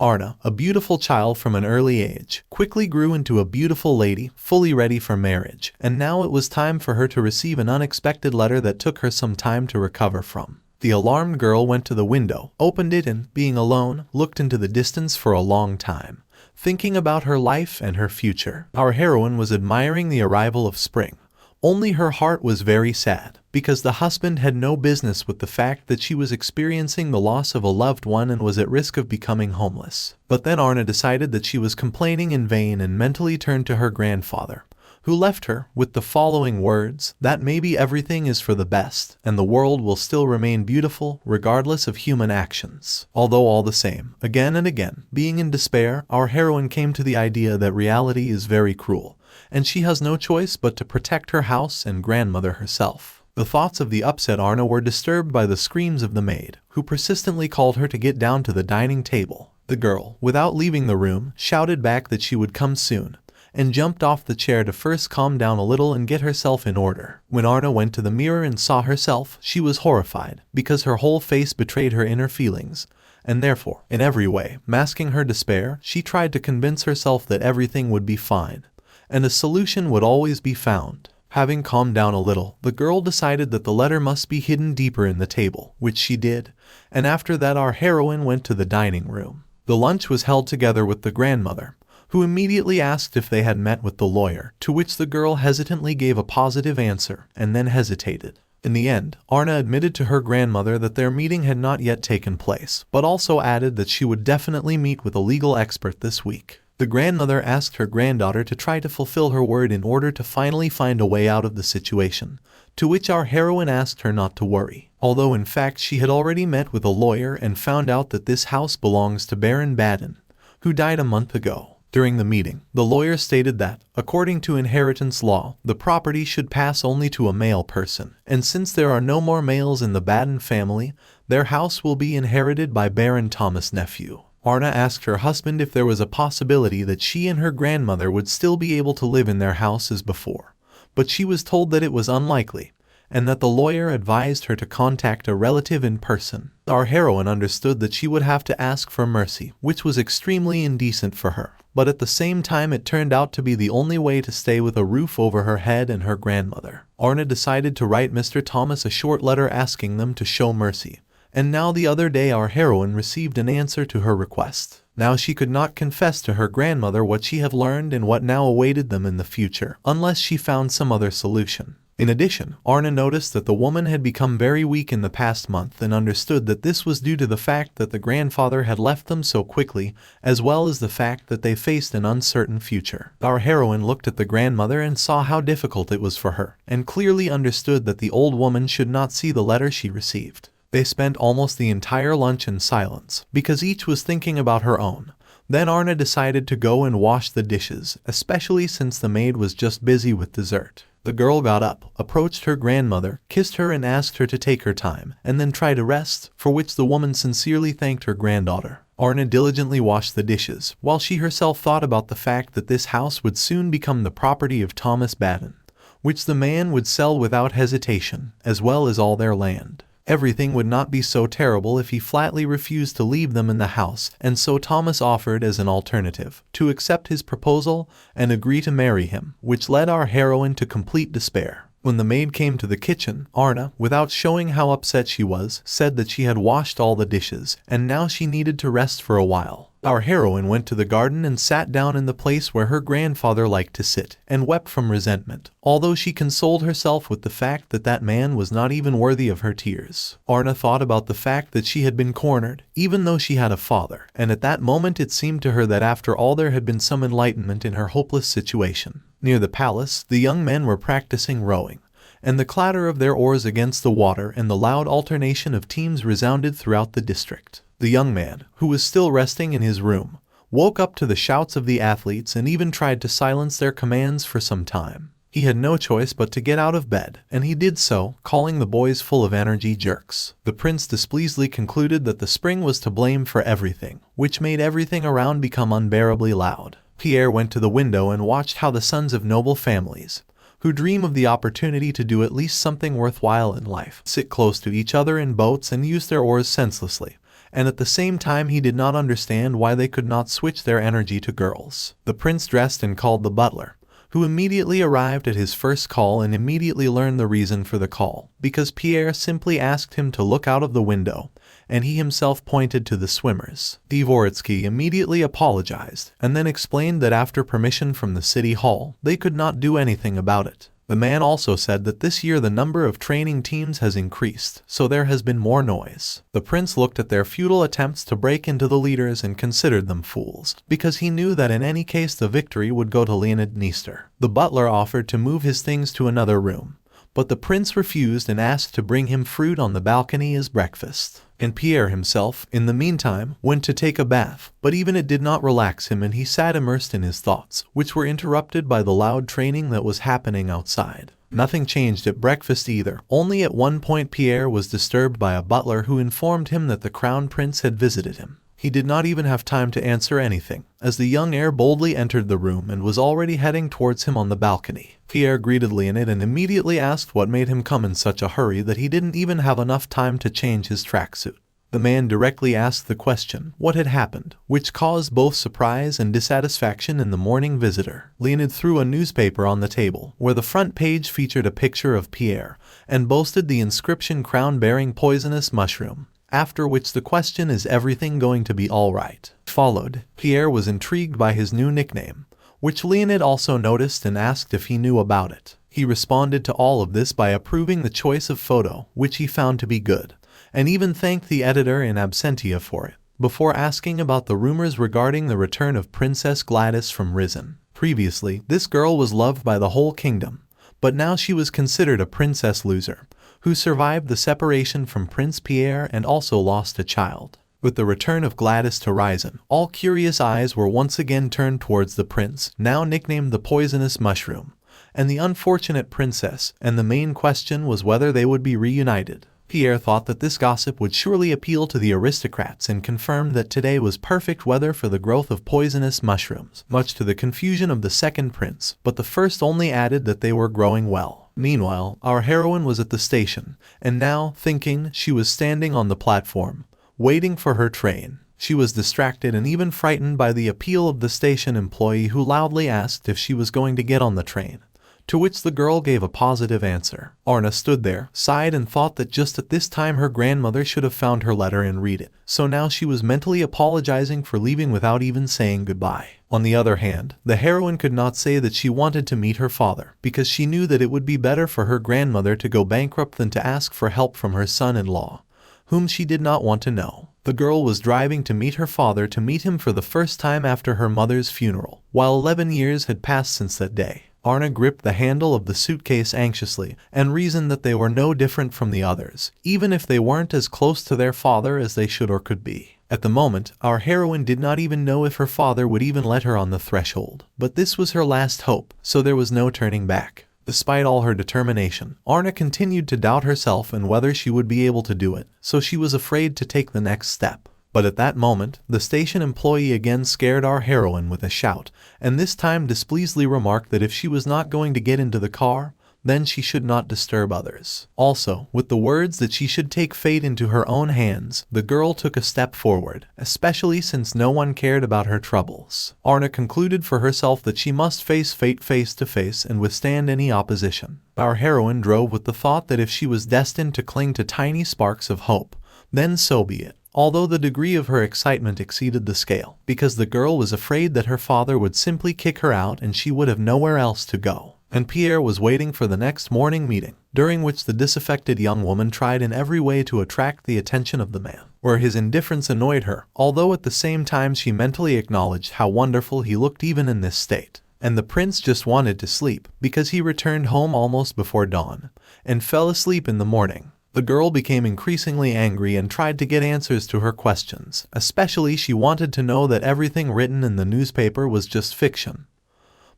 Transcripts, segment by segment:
Arna, a beautiful child from an early age, quickly grew into a beautiful lady, fully ready for marriage, and now it was time for her to receive an unexpected letter that took her some time to recover from. The alarmed girl went to the window, opened it and, being alone, looked into the distance for a long time, thinking about her life and her future. Our heroine was admiring the arrival of spring. Only her heart was very sad, because the husband had no business with the fact that she was experiencing the loss of a loved one and was at risk of becoming homeless. But then Arna decided that she was complaining in vain and mentally turned to her grandfather, who left her with the following words, that maybe everything is for the best, and the world will still remain beautiful regardless of human actions. Although all the same, again and again, being in despair, our heroine came to the idea that reality is very cruel, and she has no choice but to protect her house and grandmother herself. The thoughts of the upset Arna were disturbed by the screams of the maid, who persistently called her to get down to the dining table. The girl, without leaving the room, shouted back that she would come soon, and jumped off the chair to first calm down a little and get herself in order. When Arna went to the mirror and saw herself, she was horrified, because her whole face betrayed her inner feelings, and therefore, in every way, masking her despair, she tried to convince herself that everything would be fine, and a solution would always be found. Having calmed down a little, the girl decided that the letter must be hidden deeper in the table, which she did, and after that our heroine went to the dining room. The lunch was held together with the grandmother, who immediately asked if they had met with the lawyer, to which the girl hesitantly gave a positive answer, and then hesitated. In the end, Arna admitted to her grandmother that their meeting had not yet taken place, but also added that she would definitely meet with a legal expert this week. The grandmother asked her granddaughter to try to fulfill her word in order to finally find a way out of the situation, to which our heroine asked her not to worry, although in fact she had already met with a lawyer and found out that this house belongs to Baron Baden, who died a month ago. During the meeting, the lawyer stated that, according to inheritance law, the property should pass only to a male person, and since there are no more males in the Baden family, their house will be inherited by Baron Thomas' nephew. Arna asked her husband if there was a possibility that she and her grandmother would still be able to live in their house as before, but she was told that it was unlikely, and that the lawyer advised her to contact a relative in person. Our heroine understood that she would have to ask for mercy, which was extremely indecent for her, but at the same time it turned out to be the only way to stay with a roof over her head and her grandmother. Arna decided to write Mr. Thomas a short letter asking them to show mercy. And now the other day our heroine received an answer to her request. Now she could not confess to her grandmother what she had learned and what now awaited them in the future, unless she found some other solution. In addition, Arna noticed that the woman had become very weak in the past month and understood that this was due to the fact that the grandfather had left them so quickly, as well as the fact that they faced an uncertain future. Our heroine looked at the grandmother and saw how difficult it was for her, and clearly understood that the old woman should not see the letter she received. They spent almost the entire lunch in silence, because each was thinking about her own. Then Arna decided to go and wash the dishes, especially since the maid was just busy with dessert. The girl got up, approached her grandmother, kissed her and asked her to take her time, and then try to rest, for which the woman sincerely thanked her granddaughter. Arna diligently washed the dishes, while she herself thought about the fact that this house would soon become the property of Thomas Baden, which the man would sell without hesitation, as well as all their land. Everything would not be so terrible if he flatly refused to leave them in the house, and so Thomas offered as an alternative to accept his proposal and agree to marry him, which led our heroine to complete despair. When the maid came to the kitchen, Arna, without showing how upset she was, said that she had washed all the dishes, and now she needed to rest for a while. Our heroine went to the garden and sat down in the place where her grandfather liked to sit, and wept from resentment, although she consoled herself with the fact that that man was not even worthy of her tears. Arna thought about the fact that she had been cornered, even though she had a father, and at that moment it seemed to her that after all there had been some enlightenment in her hopeless situation. Near the palace, the young men were practicing rowing, and the clatter of their oars against the water and the loud alternation of teams resounded throughout the district. The young man, who was still resting in his room, woke up to the shouts of the athletes and even tried to silence their commands for some time. He had no choice but to get out of bed, and he did so, calling the boys full of energy jerks. The prince displeasedly concluded that the spring was to blame for everything, which made everything around become unbearably loud. Pierre went to the window and watched how the sons of noble families, who dream of the opportunity to do at least something worthwhile in life, sit close to each other in boats and use their oars senselessly, and at the same time he did not understand why they could not switch their energy to girls. The prince dressed and called the butler, who immediately arrived at his first call and immediately learned the reason for the call, because Pierre simply asked him to look out of the window, and he himself pointed to the swimmers. Dvoretsky immediately apologized, and then explained that after permission from the city hall, they could not do anything about it. The man also said that this year the number of training teams has increased, so there has been more noise. The prince looked at their futile attempts to break into the leaders and considered them fools, because he knew that in any case the victory would go to Leonid Neister. The butler offered to move his things to another room, but the prince refused and asked to bring him fruit on the balcony as breakfast. And Pierre himself, in the meantime, went to take a bath, but even it did not relax him and he sat immersed in his thoughts, which were interrupted by the loud training that was happening outside. Nothing changed at breakfast either, only at one point Pierre was disturbed by a butler who informed him that the crown prince had visited him. He did not even have time to answer anything, as the young heir boldly entered the room and was already heading towards him on the balcony. Pierre greeted Leonid and immediately asked what made him come in such a hurry that he didn't even have enough time to change his tracksuit. The man directly asked the question, what had happened, which caused both surprise and dissatisfaction in the morning visitor. Leonid threw a newspaper on the table, where the front page featured a picture of Pierre, and boasted the inscription crown-bearing poisonous mushroom. After which the question, is everything going to be all right, followed. Pierre was intrigued by his new nickname, which Leonid also noticed and asked if he knew about it. He responded to all of this by approving the choice of photo, which he found to be good, and even thanked the editor in absentia for it, before asking about the rumors regarding the return of Princess Gladys from Risen. Previously, this girl was loved by the whole kingdom, but now she was considered a princess loser, who survived the separation from Prince Pierre and also lost a child. With the return of Gladys to Risen, all curious eyes were once again turned towards the prince, now nicknamed the poisonous mushroom, and the unfortunate princess, and the main question was whether they would be reunited. Pierre thought that this gossip would surely appeal to the aristocrats and confirmed that today was perfect weather for the growth of poisonous mushrooms, much to the confusion of the second prince, but the first only added that they were growing well. Meanwhile, our heroine was at the station, and now, thinking, she was standing on the platform, waiting for her train. She was distracted and even frightened by the appeal of the station employee who loudly asked if she was going to get on the train, to which the girl gave a positive answer. Arna stood there, sighed and thought that just at this time her grandmother should have found her letter and read it, so now she was mentally apologizing for leaving without even saying goodbye. On the other hand, the heroine could not say that she wanted to meet her father, because she knew that it would be better for her grandmother to go bankrupt than to ask for help from her son-in-law, whom she did not want to know. The girl was driving to meet her father, to meet him for the first time after her mother's funeral, while 11 years had passed since that day. Arna gripped the handle of the suitcase anxiously and reasoned that they were no different from the others, even if they weren't as close to their father as they should or could be. At the moment, our heroine did not even know if her father would even let her on the threshold, but this was her last hope, so there was no turning back. Despite all her determination, Arna continued to doubt herself and whether she would be able to do it, so she was afraid to take the next step. But at that moment, the station employee again scared our heroine with a shout, and this time displeasedly remarked that if she was not going to get into the car, then she should not disturb others. Also, with the words that she should take fate into her own hands, the girl took a step forward, especially since no one cared about her troubles. Arna concluded for herself that she must face fate face to face and withstand any opposition. Our heroine drove with the thought that if she was destined to cling to tiny sparks of hope, then so be it. Although the degree of her excitement exceeded the scale, because the girl was afraid that her father would simply kick her out and she would have nowhere else to go. And Pierre was waiting for the next morning meeting, during which the disaffected young woman tried in every way to attract the attention of the man, where his indifference annoyed her, although at the same time she mentally acknowledged how wonderful he looked even in this state. And the prince just wanted to sleep, because he returned home almost before dawn, and fell asleep in the morning. The girl became increasingly angry and tried to get answers to her questions, especially she wanted to know that everything written in the newspaper was just fiction.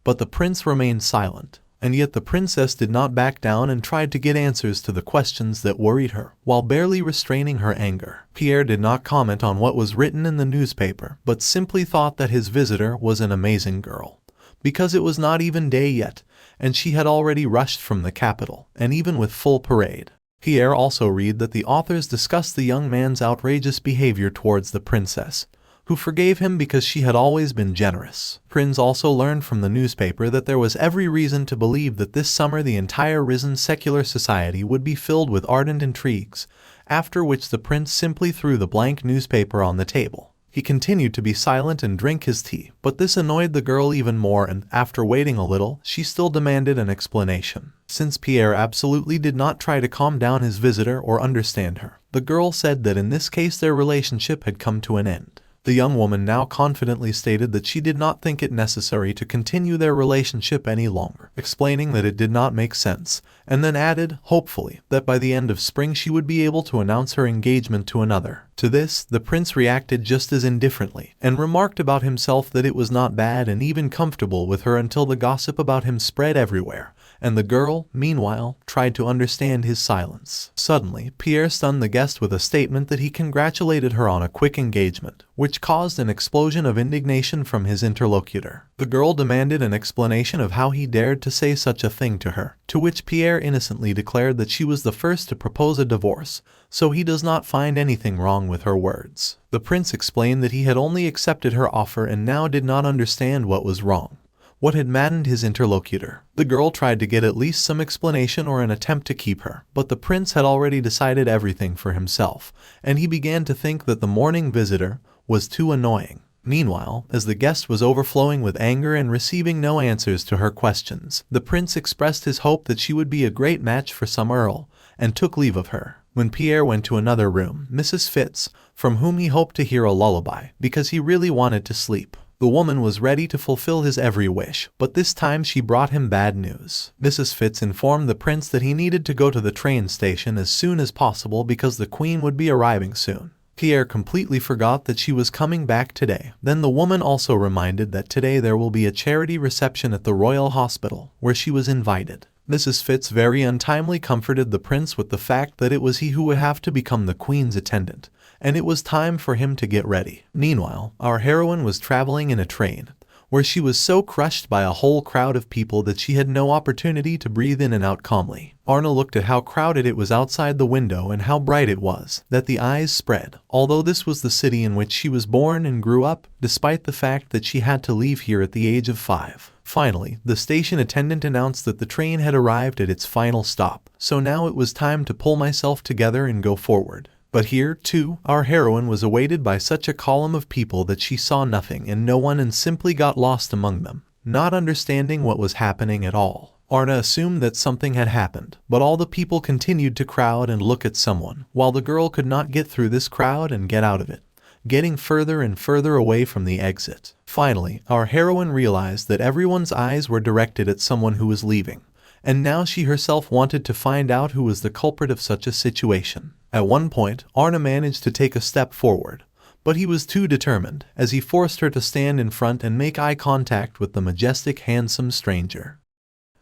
But the prince remained silent, and yet the princess did not back down and tried to get answers to the questions that worried her, while barely restraining her anger. Pierre did not comment on what was written in the newspaper, but simply thought that his visitor was an amazing girl, because it was not even day yet, and she had already rushed from the capital, and even with full parade. Pierre also read that the authors discussed the young man's outrageous behavior towards the princess, who forgave him because she had always been generous. Prince also learned from the newspaper that there was every reason to believe that this summer the entire risen secular society would be filled with ardent intrigues, after which the prince simply threw the blank newspaper on the table. He continued to be silent and drink his tea, but this annoyed the girl even more, and after waiting a little, she still demanded an explanation. Since Pierre absolutely did not try to calm down his visitor or understand her, the girl said that in this case their relationship had come to an end. The young woman now confidently stated that she did not think it necessary to continue their relationship any longer, explaining that it did not make sense, and then added, hopefully, that by the end of spring she would be able to announce her engagement to another. To this, the prince reacted just as indifferently, and remarked about himself that it was not bad and even comfortable with her until the gossip about him spread everywhere, and the girl, meanwhile, tried to understand his silence. Suddenly, Pierre stunned the guest with a statement that he congratulated her on a quick engagement, which caused an explosion of indignation from his interlocutor. The girl demanded an explanation of how he dared to say such a thing to her, to which Pierre innocently declared that she was the first to propose a divorce, so he does not find anything wrong with her words. The prince explained that he had only accepted her offer and now did not understand what was wrong. What had maddened his interlocutor? The girl tried to get at least some explanation or an attempt to keep her, but the prince had already decided everything for himself, and he began to think that the morning visitor was too annoying. Meanwhile, as the guest was overflowing with anger and receiving no answers to her questions, the prince expressed his hope that she would be a great match for some earl, and took leave of her. When Pierre went to another room, Mrs. Fitz, from whom he hoped to hear a lullaby, because he really wanted to sleep. The woman was ready to fulfill his every wish, but this time she brought him bad news. Mrs. Fitz informed the prince that he needed to go to the train station as soon as possible because the queen would be arriving soon. Pierre completely forgot that she was coming back today. Then the woman also reminded that today there will be a charity reception at the Royal Hospital, where she was invited. Mrs. Fitz very untimely comforted the prince with the fact that it was he who would have to become the queen's attendant, and it was time for him to get ready. Meanwhile, our heroine was traveling in a train, where she was so crushed by a whole crowd of people that she had no opportunity to breathe in and out calmly. Arna looked at how crowded it was outside the window and how bright it was, that the eyes spread. Although this was the city in which she was born and grew up, despite the fact that she had to leave here at the age of 5. Finally, the station attendant announced that the train had arrived at its final stop, so now it was time to pull myself together and go forward. But here, too, our heroine was awaited by such a column of people that she saw nothing and no one and simply got lost among them, not understanding what was happening at all. Arna assumed that something had happened, but all the people continued to crowd and look at someone, while the girl could not get through this crowd and get out of it, getting further and further away from the exit. Finally, our heroine realized that everyone's eyes were directed at someone who was leaving, and now she herself wanted to find out who was the culprit of such a situation. At one point, Arna managed to take a step forward, but he was too determined, as he forced her to stand in front and make eye contact with the majestic, handsome stranger.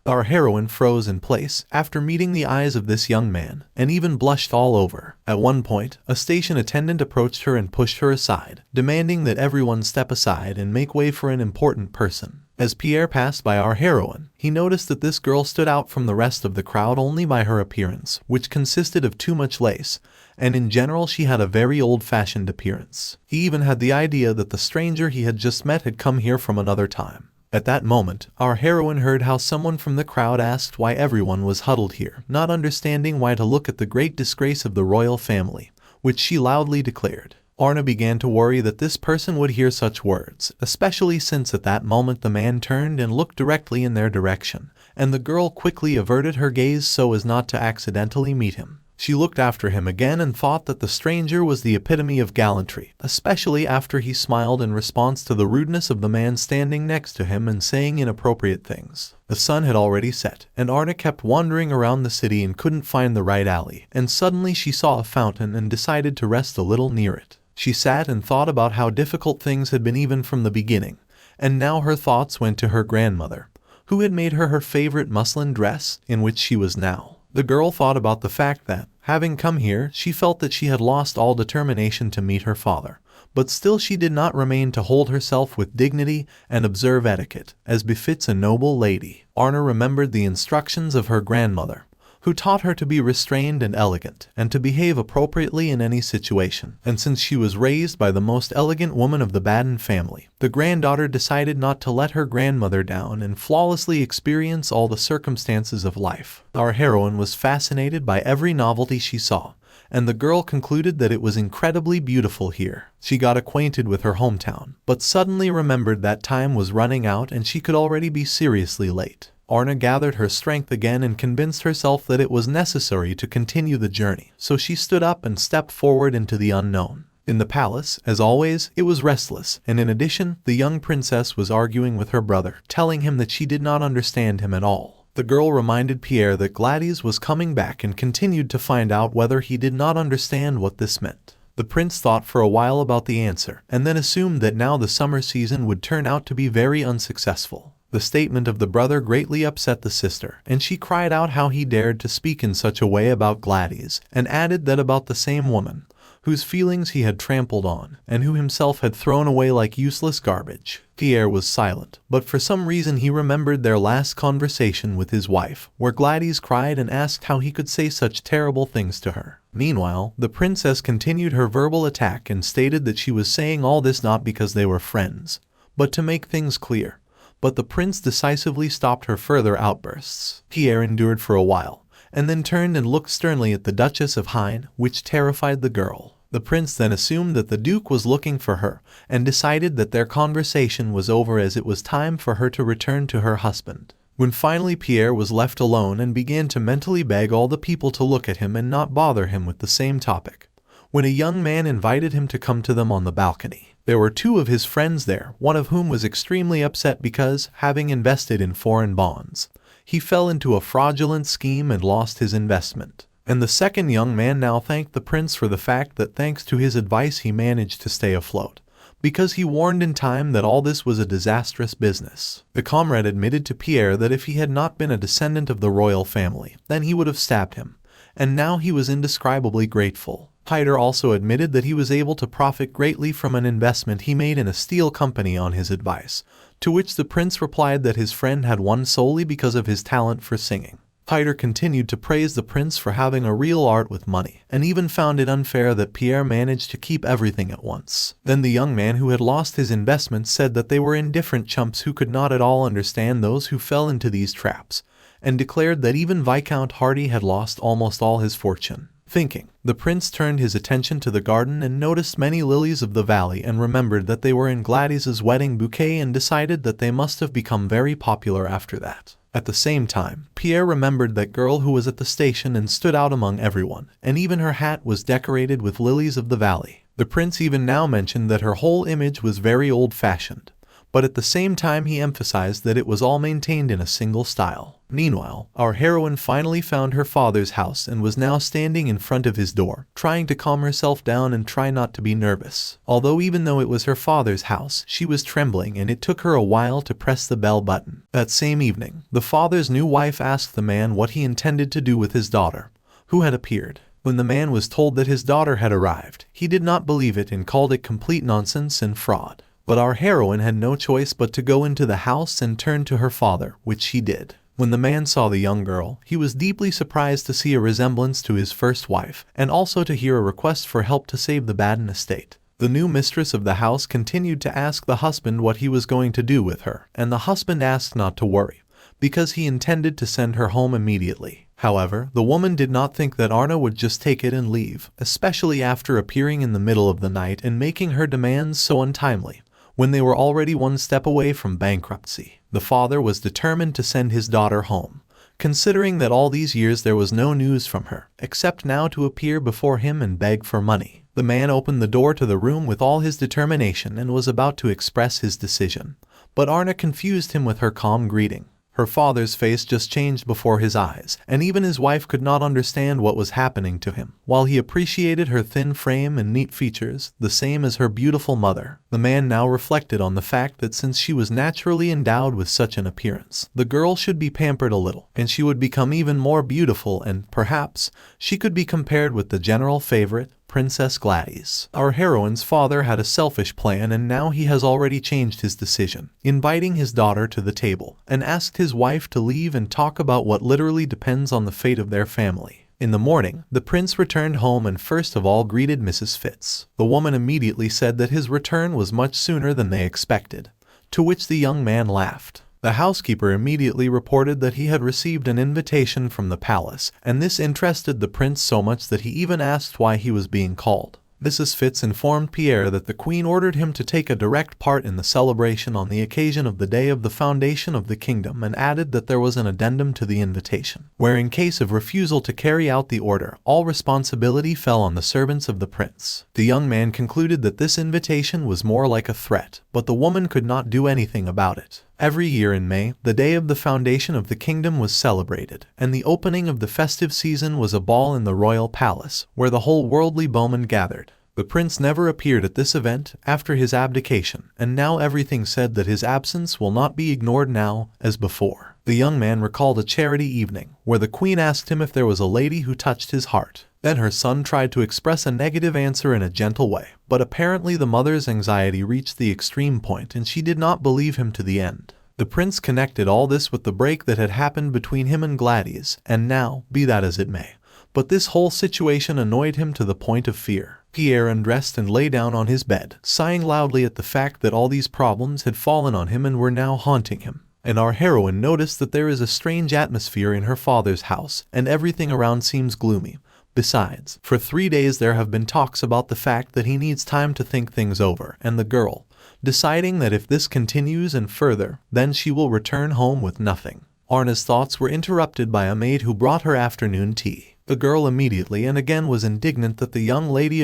Our heroine froze in place after meeting the eyes of this young man, and even blushed all over. At one point, a station attendant approached her and pushed her aside, demanding that everyone step aside and make way for an important person. As Pierre passed by our heroine, he noticed that this girl stood out from the rest of the crowd only by her appearance, which consisted of too much lace, and in general she had a very old-fashioned appearance. He even had the idea that the stranger he had just met had come here from another time. At that moment, our heroine heard how someone from the crowd asked why everyone was huddled here, not understanding why to look at the great disgrace of the royal family, which she loudly declared. Arna began to worry that this person would hear such words, especially since at that moment the man turned and looked directly in their direction, and the girl quickly averted her gaze so as not to accidentally meet him. She looked after him again and thought that the stranger was the epitome of gallantry, especially after he smiled in response to the rudeness of the man standing next to him and saying inappropriate things. The sun had already set, and Arna kept wandering around the city and couldn't find the right alley, and suddenly she saw a fountain and decided to rest a little near it. She sat and thought about how difficult things had been even from the beginning, and now her thoughts went to her grandmother, who had made her favorite muslin dress, in which she was now. The girl thought about the fact that, having come here, she felt that she had lost all determination to meet her father, but still she did not remain to hold herself with dignity and observe etiquette, as befits a noble lady. Arna remembered the instructions of her grandmother, who taught her to be restrained and elegant, and to behave appropriately in any situation. And since she was raised by the most elegant woman of the Baden family, the granddaughter decided not to let her grandmother down and flawlessly experience all the circumstances of life. Our heroine was fascinated by every novelty she saw, and the girl concluded that it was incredibly beautiful here. She got acquainted with her hometown, but suddenly remembered that time was running out and she could already be seriously late. Arna gathered her strength again and convinced herself that it was necessary to continue the journey, so she stood up and stepped forward into the unknown. In the palace, as always, it was restless, and in addition, the young princess was arguing with her brother, telling him that she did not understand him at all. The girl reminded Pierre that Gladys was coming back and continued to find out whether he did not understand what this meant. The prince thought for a while about the answer, and then assumed that now the summer season would turn out to be very unsuccessful. The statement of the brother greatly upset the sister, and she cried out how he dared to speak in such a way about Gladys, and added that about the same woman, whose feelings he had trampled on, and who himself had thrown away like useless garbage. Pierre was silent, but for some reason he remembered their last conversation with his wife, where Gladys cried and asked how he could say such terrible things to her. Meanwhile, the princess continued her verbal attack and stated that she was saying all this not because they were friends, but to make things clear. But the prince decisively stopped her further outbursts. Pierre endured for a while, and then turned and looked sternly at the Duchess of Hine, which terrified the girl. The prince then assumed that the duke was looking for her, and decided that their conversation was over as it was time for her to return to her husband. When finally Pierre was left alone and began to mentally beg all the people to look at him and not bother him with the same topic, when a young man invited him to come to them on the balcony. There were two of his friends there, one of whom was extremely upset because, having invested in foreign bonds, he fell into a fraudulent scheme and lost his investment. And the second young man now thanked the prince for the fact that thanks to his advice he managed to stay afloat, because he warned in time that all this was a disastrous business. The comrade admitted to Pierre that if he had not been a descendant of the royal family, then he would have stabbed him, and now he was indescribably grateful. Hyder also admitted that he was able to profit greatly from an investment he made in a steel company on his advice, to which the prince replied that his friend had won solely because of his talent for singing. Hyder continued to praise the prince for having a real art with money, and even found it unfair that Pierre managed to keep everything at once. Then the young man who had lost his investment said that they were indifferent chumps who could not at all understand those who fell into these traps, and declared that even Viscount Hardy had lost almost all his fortune. Thinking, the prince turned his attention to the garden and noticed many lilies of the valley and remembered that they were in Gladys's wedding bouquet and decided that they must have become very popular after that. At the same time, Pierre remembered that girl who was at the station and stood out among everyone, and even her hat was decorated with lilies of the valley. The prince even now mentioned that her whole image was very old-fashioned, but at the same time he emphasized that it was all maintained in a single style. Meanwhile, our heroine finally found her father's house and was now standing in front of his door, trying to calm herself down and try not to be nervous. Although even though it was her father's house, she was trembling and it took her a while to press the bell button. That same evening, the father's new wife asked the man what he intended to do with his daughter, who had appeared. When the man was told that his daughter had arrived, he did not believe it and called it complete nonsense and fraud. But our heroine had no choice but to go into the house and turn to her father, which she did. When the man saw the young girl, he was deeply surprised to see a resemblance to his first wife, and also to hear a request for help to save the Baden estate. The new mistress of the house continued to ask the husband what he was going to do with her, and the husband asked not to worry, because he intended to send her home immediately. However, the woman did not think that Arna would just take it and leave, especially after appearing in the middle of the night and making her demands so untimely, when they were already one step away from bankruptcy. The father was determined to send his daughter home, considering that all these years there was no news from her, except now to appear before him and beg for money. The man opened the door to the room with all his determination and was about to express his decision, but Arna confused him with her calm greeting. Her father's face just changed before his eyes, and even his wife could not understand what was happening to him. While he appreciated her thin frame and neat features, the same as her beautiful mother, the man now reflected on the fact that since she was naturally endowed with such an appearance, the girl should be pampered a little, and she would become even more beautiful and, perhaps, she could be compared with the general favorite, Princess Gladys. Our heroine's father had a selfish plan, and now he has already changed his decision, inviting his daughter to the table, and asked his wife to leave and talk about what literally depends on the fate of their family. In the morning, the prince returned home and first of all greeted Mrs. Fitz. The woman immediately said that his return was much sooner than they expected, to which the young man laughed. The housekeeper immediately reported that he had received an invitation from the palace, and this interested the prince so much that he even asked why he was being called. Mrs. Fitz informed Pierre that the queen ordered him to take a direct part in the celebration on the occasion of the day of the foundation of the kingdom, and added that there was an addendum to the invitation, where in case of refusal to carry out the order, all responsibility fell on the servants of the prince. The young man concluded that this invitation was more like a threat, but the woman could not do anything about it. Every year in May, the day of the foundation of the kingdom was celebrated, and the opening of the festive season was a ball in the royal palace, where the whole worldly bowmen gathered. The prince never appeared at this event after his abdication, and now everything said that his absence will not be ignored now as before. The young man recalled a charity evening, where the queen asked him if there was a lady who touched his heart. Then her son tried to express a negative answer in a gentle way, but apparently the mother's anxiety reached the extreme point and she did not believe him to the end. The prince connected all this with the break that had happened between him and Gladys, and now, be that as it may, but this whole situation annoyed him to the point of fear. Pierre undressed and lay down on his bed, sighing loudly at the fact that all these problems had fallen on him and were now haunting him. And our heroine noticed that there is a strange atmosphere in her father's house, and everything around seems gloomy. Besides, for 3 days there have been talks about the fact that he needs time to think things over, and the girl, deciding that if this continues and further, then she will return home with nothing. Arna's thoughts were interrupted by a maid who brought her afternoon tea. The girl immediately and again was indignant that the young lady